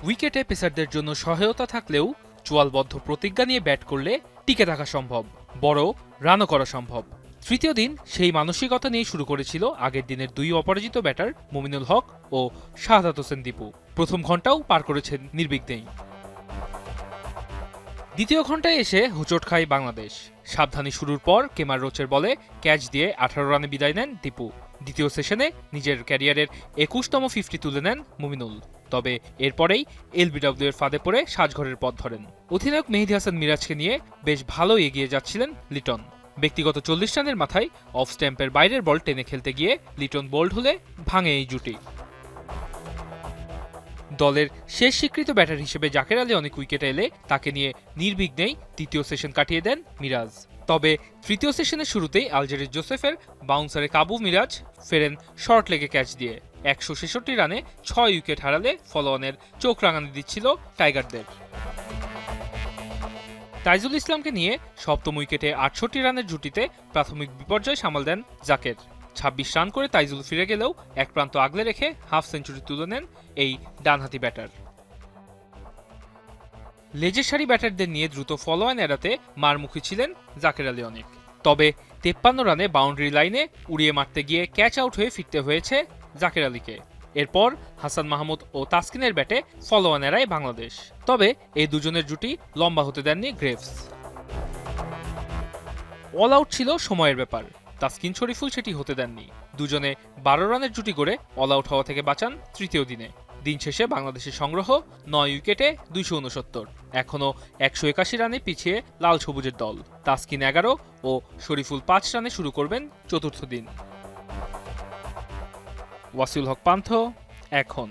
উইকেটে পেসারদের জন্য সহায়তা থাকলেও চোয়ালবদ্ধ প্রতিজ্ঞা নিয়ে ব্যাট করলে টিকে থাকা সম্ভব, বড় রানও করা সম্ভব। তৃতীয় দিন সেই মানসিকতা নিয়ে শুরু করেছিল আগের দিনের দুই অপরাজিত ব্যাটার মুমিনুল হক ও শাহাদাত হোসেন দীপু। প্রথম ঘণ্টাও পার করেছেন নির্বিঘ্নেই। দ্বিতীয় ঘণ্টায় এসে হোঁচট খায় বাংলাদেশ। সাবধানী শুরুর পর কেমার রোচের বলে ক্যাচ দিয়ে 18 রানে বিদায় নেন দীপু। দ্বিতীয় সেশনে নিজের ক্যারিয়ারের 21তম 50 তুলে নেন মুমিনুল। তবে এরপরেই এলবিডব্লিউ এর ফাঁদে পড়ে সাজঘরের পথ ধরেন। অধিনায়ক মেহেদী হাসান মিরাজকে নিয়ে বেশ ভালো এগিয়ে যাচ্ছিলেন লিটন। ব্যক্তিগত 40 রানের মাথায় অফ স্ট্যাম্পের বাইরের বল টেনে খেলতে গিয়ে লিটন বোল্ড হলে ভাঙে এই জুটি। দলের শেষ স্বীকৃত ব্যাটার হিসেবে জাকের আলী অনেক উইকেটে এলে তাকে নিয়ে নির্বিঘ্নেই তৃতীয় সেশন কাটিয়ে দেন মিরাজ। তবে তৃতীয় সেশনের শুরুতেই আলজেরির জোসেফের বাউন্সারে কাবু মিরাজ ফেরেন শর্ট লেগে ক্যাচ দিয়ে। 166 রানে 6 উইকেট হারালে ফলোঅনের চোখ রাঙানি দিচ্ছিল টাইগারদের। তাইজুল ইসলামকে নিয়ে সপ্তম উইকেটে 68 রানের জুটিতে প্রাথমিক বিপর্যয় সামাল দেন জাকের। 26 রান করে তাইজুল ফিরে গেলেও এক প্রান্ত আগলে রেখে হাফ সেঞ্চুরি তুলে নেন এই ডানহাতি ব্যাটার। লেজের সারি ব্যাটারদের নিয়ে দ্রুত ফলোঅন এড়াতে মারমুখী ছিলেন জাকের আলী অনেক। তবে 53 রানে বাউন্ডারি লাইনে উড়িয়ে মারতে গিয়ে ক্যাচ আউট হয়ে ফিরতে হয়েছে জাকের আলীকে। এরপর হাসান মাহমুদ ও তাসকিনের ব্যাটে ফলোঅন এড়ায় বাংলাদেশ। তবে এই দুজনের জুটি লম্বা হতে দেননি গ্রেভস। অল আউট ছিল সময়ের ব্যাপার, তাসকিন শরীফুল সেটি হতে দেননি। দুজনে 12 রানের জুটি করে অল আউট হওয়া থেকে বাঁচান তৃতীয় দিনে। দিন শেষে বাংলাদেশের সংগ্রহ 9 উইকেটে 269। এখনও 181 রানে পিছিয়ে লাল সবুজের দল। তাসকিন 11 ও শরীফুল 5 রানে শুরু করবেন চতুর্থ দিন। ওয়াসিউল হক পান্থ, এখন।